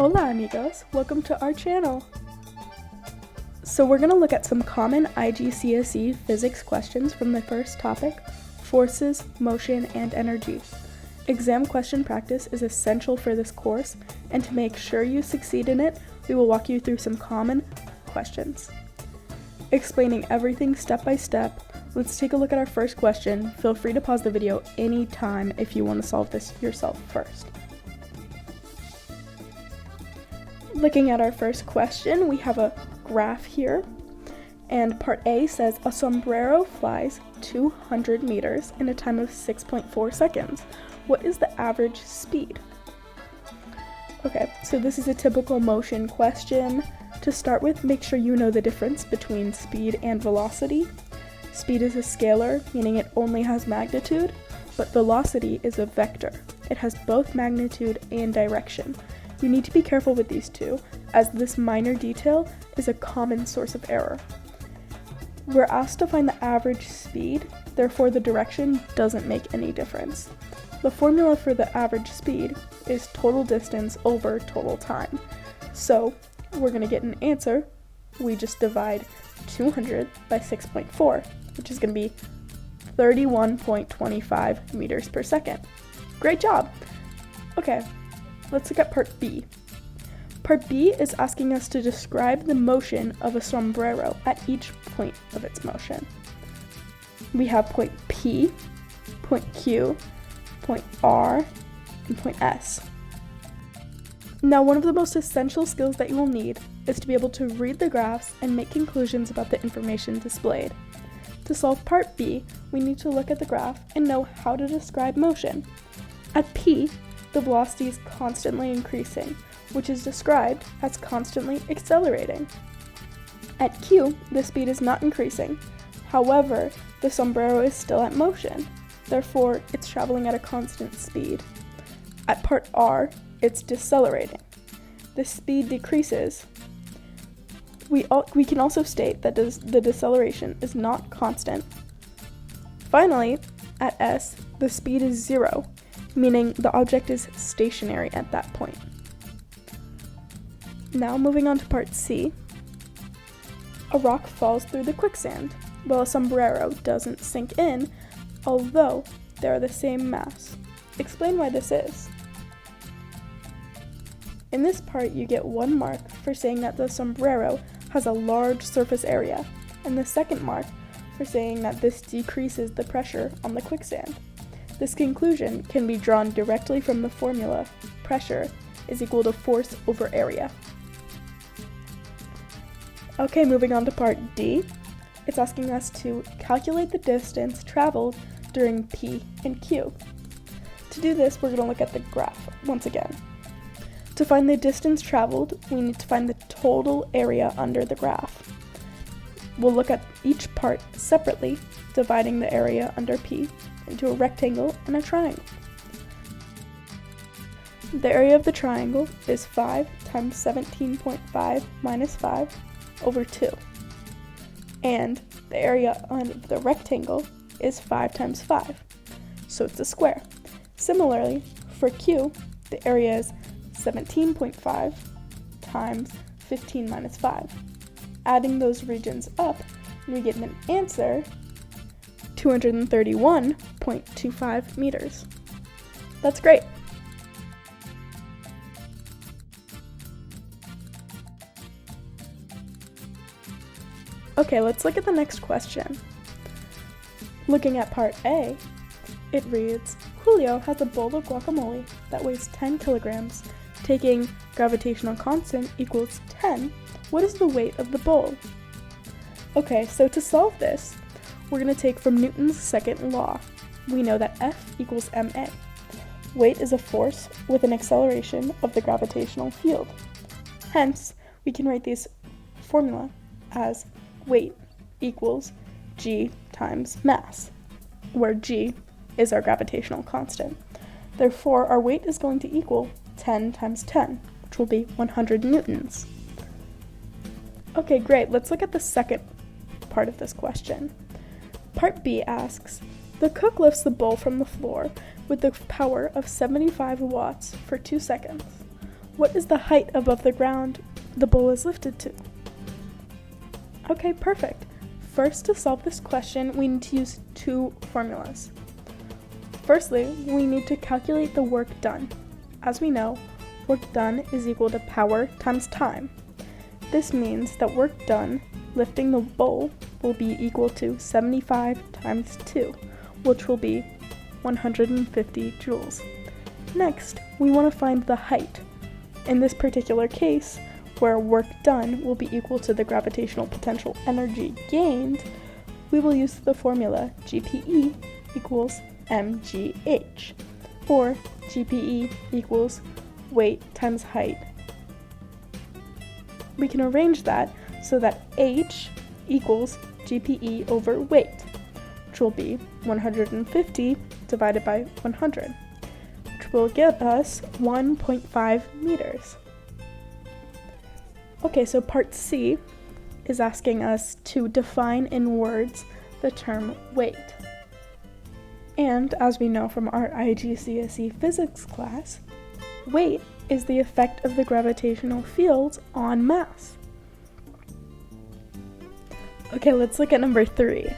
Hola amigos, welcome to our channel. So we're going to look at some common IGCSE physics questions from the first topic, forces, motion, and energy. Exam question practice is essential for this course, and to make sure you succeed in it, we will walk you through some common questions. Explaining everything step by step, let's take a look at our first question. Feel free to pause the video anytime if you want to solve this yourself first. Looking at our first question, we have a graph here, and part A says a sombrero flies 200 meters in a time of 6.4 seconds. What is the average speed? Okay, so this is a typical motion question. To start with, make sure you know the difference between speed and velocity. Speed is a scalar, meaning it only has magnitude, but velocity is a vector. It has both magnitude and direction. You need to be careful with these two, as this minor detail is a common source of error. We're asked to find the average speed, therefore the direction doesn't make any difference. The formula for the average speed is total distance over total time. So we're going to get an answer. We just divide 200 by 6.4, which is going to be 31.25 meters per second. Great job! Okay. Let's look at part B. Part B is asking us to describe the motion of a sombrero at each point of its motion. We have point P, point Q, point R, and point S. Now, one of the most essential skills that you will need is to be able to read the graphs and make conclusions about the information displayed. To solve part B, we need to look at the graph and know how to describe motion. At P, the velocity is constantly increasing, which is described as constantly accelerating. At Q, the speed is not increasing. However, the sombrero is still at motion. Therefore, it's traveling at a constant speed. At part R, it's decelerating. The speed decreases. We can also state that the deceleration is not constant. Finally, at S, the speed is 0. Meaning the object is stationary at that point. Now moving on to part C. A rock falls through the quicksand, while a sombrero doesn't sink in, although they are the same mass. Explain why this is. In this part, you get 1 mark for saying that the sombrero has a large surface area, and the second mark for saying that this decreases the pressure on the quicksand. This conclusion can be drawn directly from the formula, pressure is equal to force over area. Okay, moving on to part D. It's asking us to calculate the distance traveled during P and Q. To do this, we're going to look at the graph once again. To find the distance traveled, we need to find the total area under the graph. We'll look at each part separately, dividing the area under P into a rectangle and a triangle. The area of the triangle is 5 times 17.5 minus 5 over 2. And the area of the rectangle is 5 times 5, so it's a square. Similarly, for Q, the area is 17.5 times 15 minus 5. Adding those regions up, we get an answer 231.25 meters. That's great. Okay, let's look at the next question. Looking at part A, it reads, Julio has a bowl of guacamole that weighs 10 kilograms. Taking gravitational constant equals 10, what is the weight of the bowl? Okay, so to solve this, we're going to take from Newton's second law. We know that F equals ma. Weight is a force with an acceleration of the gravitational field. Hence, we can write this formula as weight equals g times mass, where g is our gravitational constant. Therefore, our weight is going to equal 10 times 10, which will be 100 newtons. Okay, great. Let's look at the second part of this question. Part B asks, the cook lifts the bowl from the floor with the power of 75 watts for 2 seconds. What is the height above the ground the bowl is lifted to? Okay, perfect. First, to solve this question, we need to use two formulas. Firstly, we need to calculate the work done. As we know, work done is equal to power times time. This means that work done lifting the bowl will be equal to 75 times 2, which will be 150 joules. Next, we want to find the height. In this particular case, where work done will be equal to the gravitational potential energy gained, we will use the formula GPE equals mgh, or GPE equals weight times height. We can arrange that so that h equals GPE over weight, which will be 150 divided by 100, which will give us 1.5 meters. Okay, so part C is asking us to define in words the term weight. And as we know from our IGCSE Physics class, weight is the effect of the gravitational field on mass. Okay, let's look at number 3.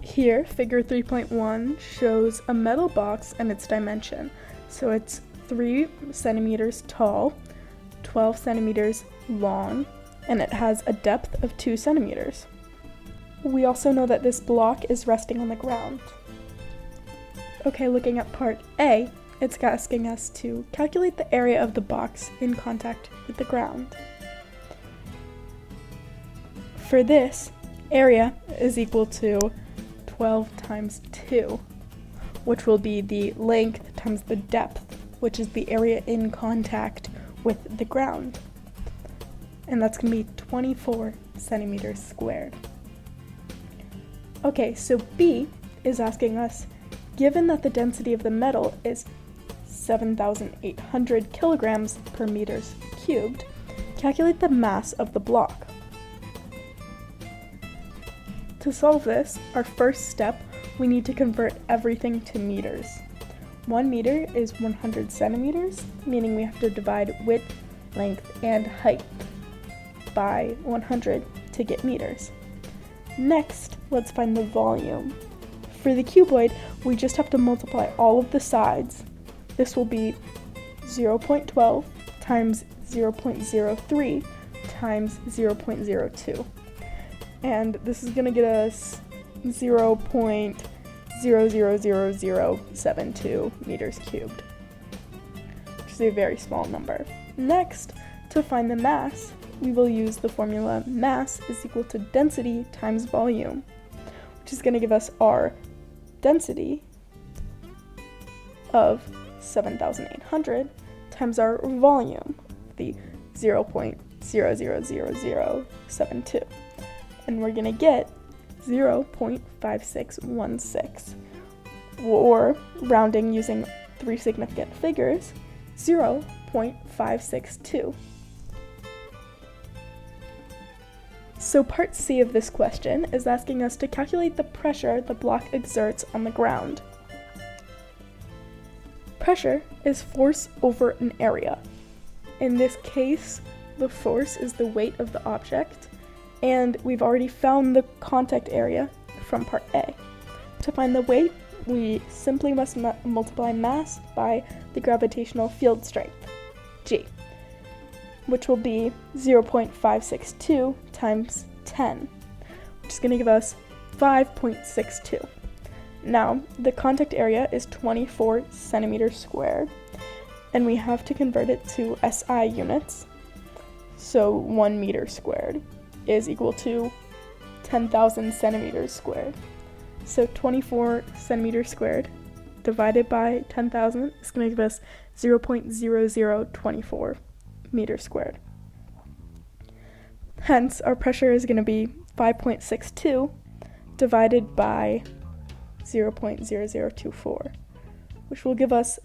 Here, figure 3.1 shows a metal box and its dimension. So it's 3 centimeters tall, 12 centimeters long, and it has a depth of 2 centimeters. We also know that this block is resting on the ground. Okay, looking at part A, it's asking us to calculate the area of the box in contact with the ground. For this, area is equal to 12 times 2, which will be the length times the depth, which is the area in contact with the ground. And that's going to be 24 centimeters squared. Okay, so B is asking us, given that the density of the metal is 7,800 kilograms per meters cubed, calculate the mass of the block. To solve this, our first step, we need to convert everything to meters. 1 meter is 100 centimeters, meaning we have to divide width, length, and height by 100 to get meters. Next, let's find the volume. For the cuboid, we just have to multiply all of the sides. This will be 0.12 times 0.03 times 0.02. And this is going to get us 0.000072 meters cubed, which is a very small number. Next, to find the mass, we will use the formula mass is equal to density times volume, which is going to give us our density of 7,800 times our volume, the 0.000072. And we're going to get 0.5616, or rounding using 3 significant figures, 0.562. So part C of this question is asking us to calculate the pressure the block exerts on the ground. Pressure is force over an area. In this case, the force is the weight of the object, and we've already found the contact area from part A. To find the weight, we simply must multiply mass by the gravitational field strength, G, which will be 0.562 times 10, which is going to give us 5.62. Now, the contact area is 24 centimeters squared, and we have to convert it to SI units. So 1 meter squared is equal to 10,000 centimeters squared. So 24 centimeters squared divided by 10,000 is going to give us 0.0024 meters squared. Hence, our pressure is going to be 5.62 divided by 0.0024, which will give us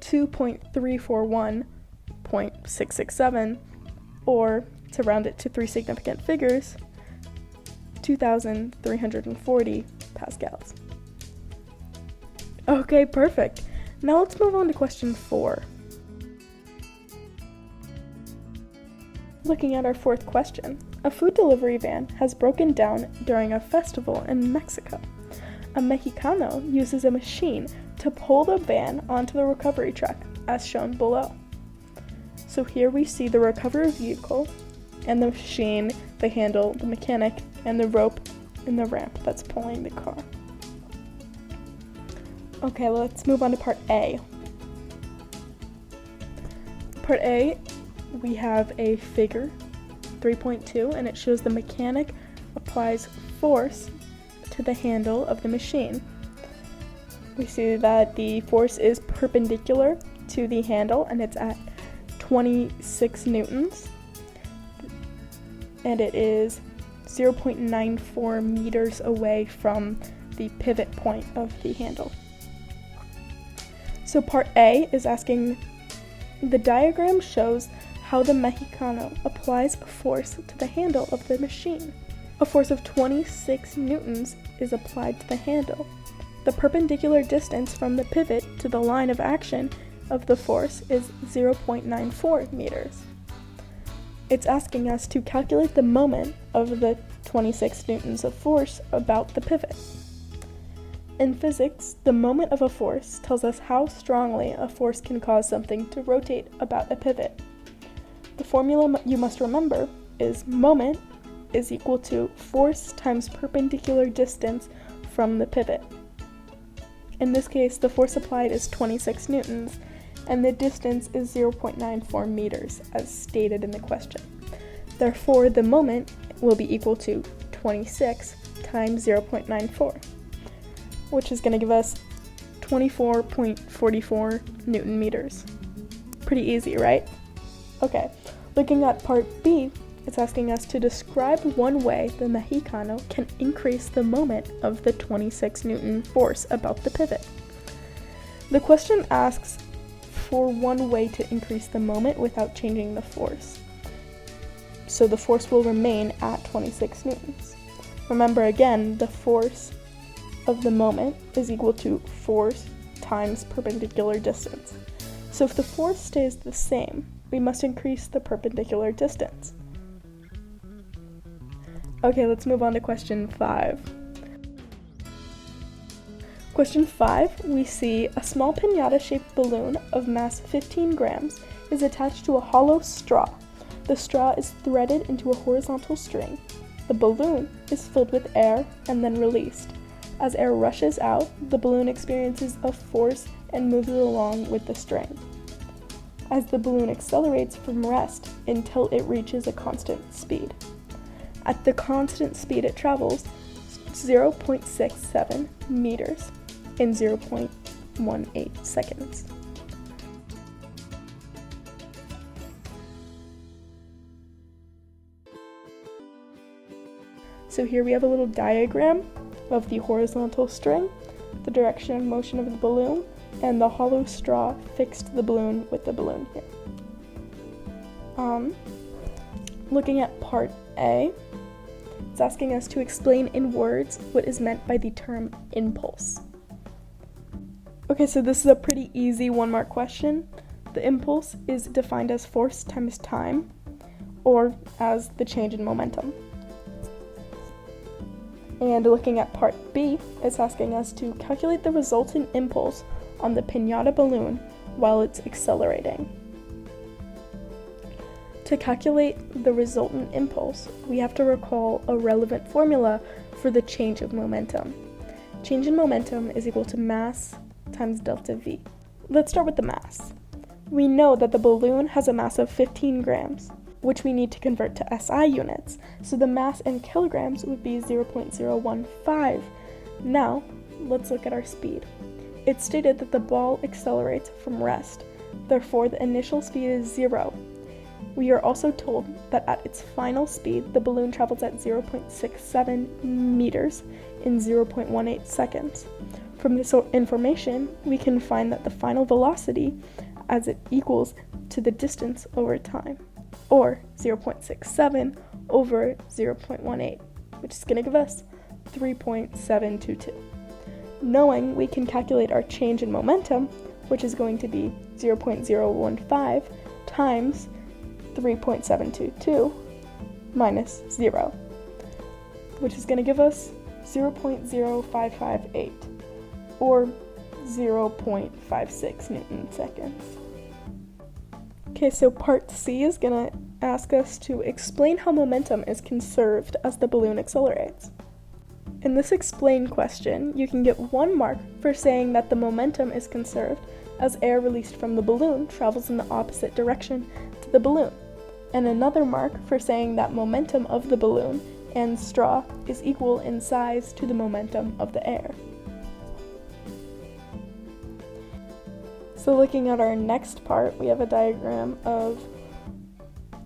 2.341.667, or to round it to 3 significant figures, 2,340 pascals. Okay, perfect. Now let's move on to question 4. Looking at our 4th question, a food delivery van has broken down during a festival in Mexico. A Mexicano uses a machine to pull the van onto the recovery truck, as shown below. So here we see the recovery vehicle and the machine, the handle, the mechanic, and the rope and the ramp that's pulling the car. Okay, let's move on to part A. Part A, we have a figure 3.2, and it shows the mechanic applies force to the handle of the machine. We see that the force is perpendicular to the handle, and it's at 26 newtons, and it is 0.94 meters away from the pivot point of the handle. So part A is asking, the diagram shows how the Mexicano applies a force to the handle of the machine. A force of 26 newtons is applied to the handle. The perpendicular distance from the pivot to the line of action of the force is 0.94 meters. It's asking us to calculate the moment of the 26 newtons of force about the pivot. In physics, the moment of a force tells us how strongly a force can cause something to rotate about a pivot. The formula you must remember is moment is equal to force times perpendicular distance from the pivot. In this case, the force applied is 26 newtons, and the distance is 0.94 meters, as stated in the question. Therefore, the moment will be equal to 26 times 0.94, which is going to give us 24.44 newton meters. Pretty easy, right? Okay, looking at part B, it's asking us to describe one way the Mexicano can increase the moment of the 26 newton force about the pivot. The question asks for one way to increase the moment without changing the force. So the force will remain at 26 newtons. Remember again, the force of the moment is equal to force times perpendicular distance. So if the force stays the same, we must increase the perpendicular distance. Okay, let's move on to question 5. Question 5, we see a small piñata-shaped balloon of mass 15 grams is attached to a hollow straw. The straw is threaded into a horizontal string. The balloon is filled with air and then released. As air rushes out, the balloon experiences a force and moves along with the string. As the balloon accelerates from rest until it reaches a constant speed. At the constant speed it travels, 0.67 meters in 0.18 seconds. So here we have a little diagram of the horizontal string, the direction of motion of the balloon, and the hollow straw fixed to the balloon with the balloon here. Looking at part A, it's asking us to explain in words what is meant by the term impulse. Okay, so this is a pretty easy 1-mark question. The impulse is defined as force times time, or as the change in momentum. And looking at part B, it's asking us to calculate the resultant impulse on the piñata balloon while it's accelerating. To calculate the resultant impulse, we have to recall a relevant formula for the change of momentum. Change in momentum is equal to mass times delta V. Let's start with the mass. We know that the balloon has a mass of 15 grams, which we need to convert to SI units, so the mass in kilograms would be 0.015. Now, let's look at our speed. It's stated that the ball accelerates from rest, therefore the initial speed is 0. We are also told that at its final speed, the balloon travels at 0.67 meters in 0.18 seconds. From this information, we can find that the final velocity as it equals to the distance over time, or 0.67 over 0.18, which is going to give us 3.722. Knowing we can calculate our change in momentum, which is going to be 0.015 times 3.722 minus 0, which is going to give us 0.0558, or 0.56 Newton seconds. Okay, so part C is going to ask us to explain how momentum is conserved as the balloon accelerates. In this explain question, you can get 1 mark for saying that the momentum is conserved as air released from the balloon travels in the opposite direction to the balloon, and another mark for saying that momentum of the balloon and straw is equal in size to the momentum of the air. So looking at our next part, we have a diagram of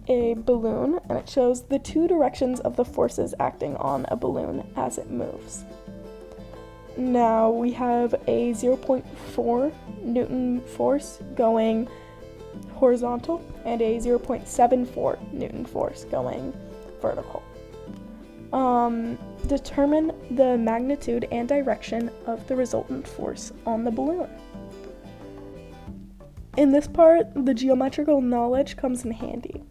a balloon, and it shows the 2 directions of the forces acting on a balloon as it moves. Now we have a 0.4 Newton force going horizontal and a 0.74 Newton force going vertical. Determine the magnitude and direction of the resultant force on the balloon. In this part, the geometrical knowledge comes in handy.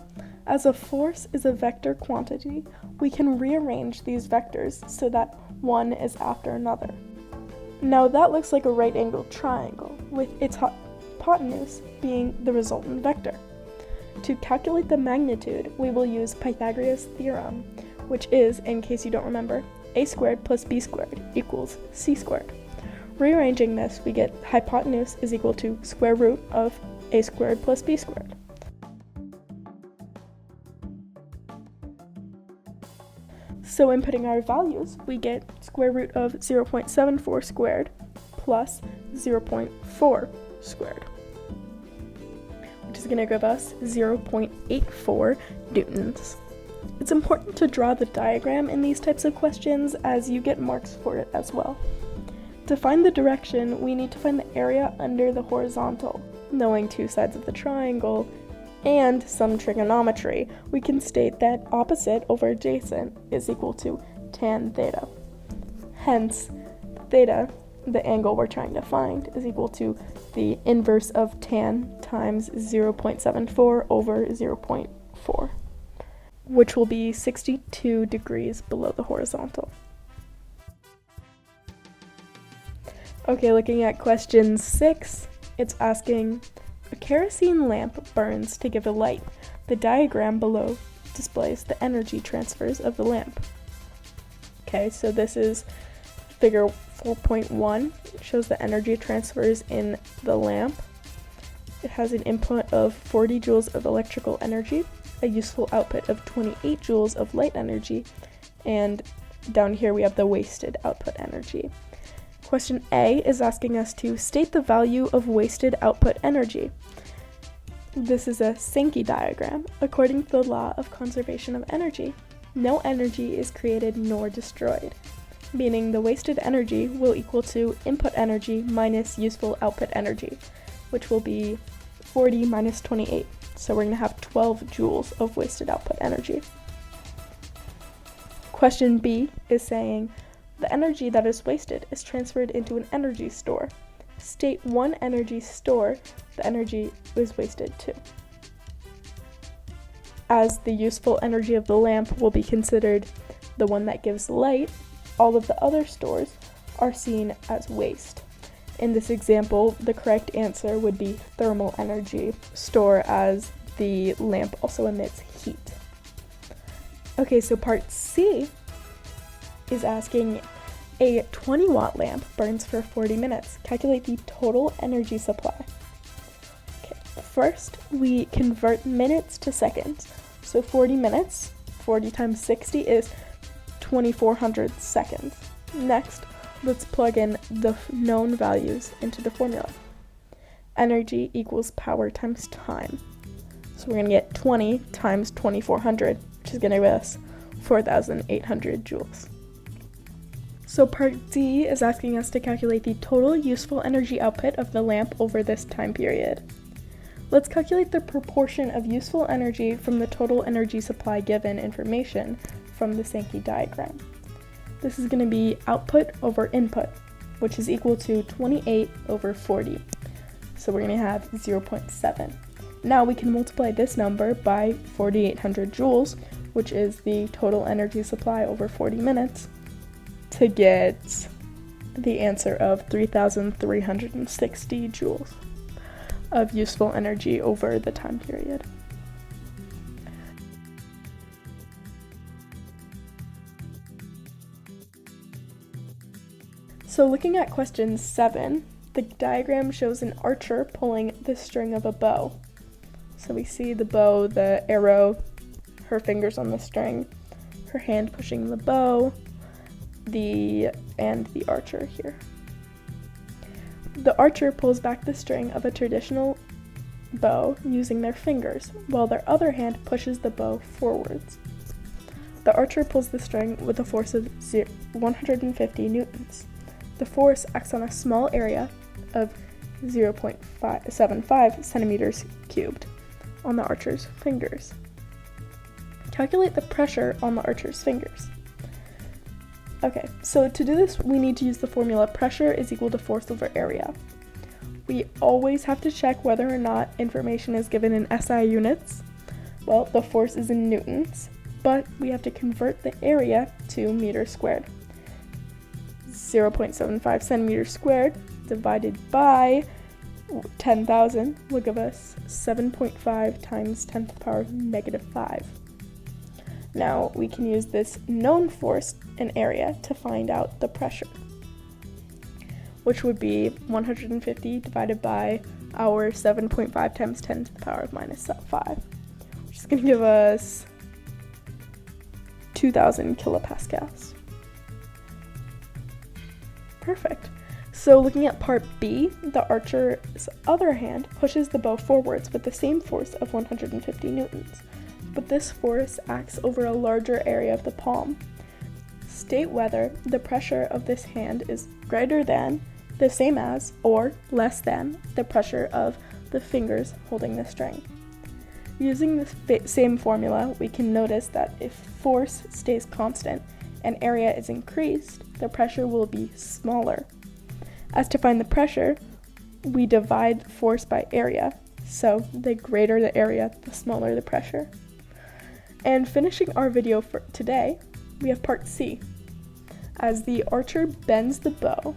As a force is a vector quantity, we can rearrange these vectors so that one is after another. Now that looks like a right-angled triangle, with its hypotenuse being the resultant vector. To calculate the magnitude, we will use Pythagoras' theorem, which is, in case you don't remember, a squared plus b squared equals c squared. Rearranging this, we get hypotenuse is equal to square root of a squared plus b squared. So inputting our values, we get square root of 0.74 squared plus 0.4 squared, which is going to give us 0.84 newtons. It's important to draw the diagram in these types of questions, as you get marks for it as well. To find the direction, we need to find the area under the horizontal. Knowing 2 sides of the triangle and some trigonometry, we can state that opposite over adjacent is equal to tan theta. Hence, theta, the angle we're trying to find, is equal to the inverse of tan times 0.74 over 0.4, which will be 62 degrees below the horizontal. Okay, looking at question 6, it's asking, a kerosene lamp burns to give a light. The diagram below displays the energy transfers of the lamp. Okay, so this is figure 4.1. It shows the energy transfers in the lamp. It has an input of 40 joules of electrical energy, a useful output of 28 joules of light energy, and down here we have the wasted output energy. Question A is asking us to state the value of wasted output energy. This is a Sankey diagram. According to the law of conservation of energy, no energy is created nor destroyed, meaning the wasted energy will equal to input energy minus useful output energy, which will be 40 minus 28. So we're going to have 12 joules of wasted output energy. Question B is saying, the energy that is wasted is transferred into an energy store. State one energy store the energy was wasted to. As the useful energy of the lamp will be considered the one that gives light, all of the other stores are seen as waste. In this example, the correct answer would be thermal energy store, as the lamp also emits heat. Okay, so part C is asking, a 20-watt lamp burns for 40 minutes. Calculate the total energy supply. Okay, first, we convert minutes to seconds. So 40 minutes, 40 times 60 is 2,400 seconds. Next, let's plug in the known values into the formula. Energy equals power times time. So we're going to get 20 times 2,400, which is going to give us 4,800 joules. So part D is asking us to calculate the total useful energy output of the lamp over this time period. Let's calculate the proportion of useful energy from the total energy supply given information from the Sankey diagram. This is going to be output over input, which is equal to 28 over 40. So we're going to have 0.7. Now we can multiply this number by 4,800 joules, which is the total energy supply over 40 minutes, to get the answer of 3,360 joules of useful energy over the time period. So looking at question 7, the diagram shows an archer pulling the string of a bow. So we see the bow, the arrow, her fingers on the string, her hand pushing the bow, and the archer here. The archer pulls back the string of a traditional bow using their fingers, while their other hand pushes the bow forwards. The archer pulls the string with a force of 150 newtons. The force acts on a small area of 0.75 centimeters cubed on the archer's fingers. Calculate the pressure on the archer's fingers. Okay, so to do this, we need to use the formula pressure is equal to force over area. We always have to check whether or not information is given in SI units. Well, the force is in newtons, but we have to convert the area to meters squared. 0.75 centimeters squared divided by 10,000 will give us 7.5 times 10 to the power of negative 5. Now we can use this known force and area to find out the pressure, which would be 150 divided by our 7.5 times 10 to the power of minus 5, which is going to give us 2,000 kilopascals. Perfect. So looking at part B, the archer's other hand pushes the bow forwards with the same force of 150 newtons, but this force acts over a larger area of the palm. State whether the pressure of this hand is greater than, the same as, or less than the pressure of the fingers holding the string. Using the same formula, we can notice that if force stays constant and area is increased, the pressure will be smaller. As to find the pressure, we divide force by area, so the greater the area, the smaller the pressure. And finishing our video for today, we have part C. As the archer bends the bow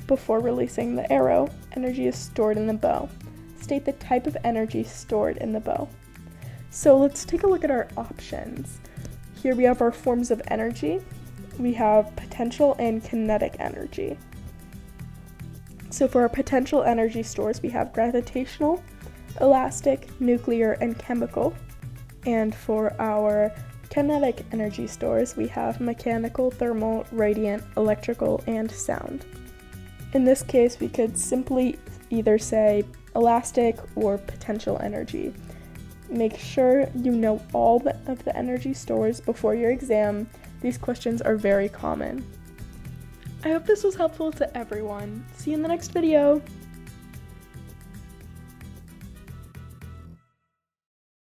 before releasing the arrow, energy is stored in the bow. State the type of energy stored in the bow. So let's take a look at our options. Here we have our forms of energy. We have potential and kinetic energy. So for our potential energy stores, we have gravitational, elastic, nuclear, and chemical. And for our kinetic energy stores, we have mechanical, thermal, radiant, electrical, and sound. In this case, we could simply either say elastic or potential energy. Make sure you know all of the energy stores before your exam. These questions are very common. I hope this was helpful to everyone. See you in the next video!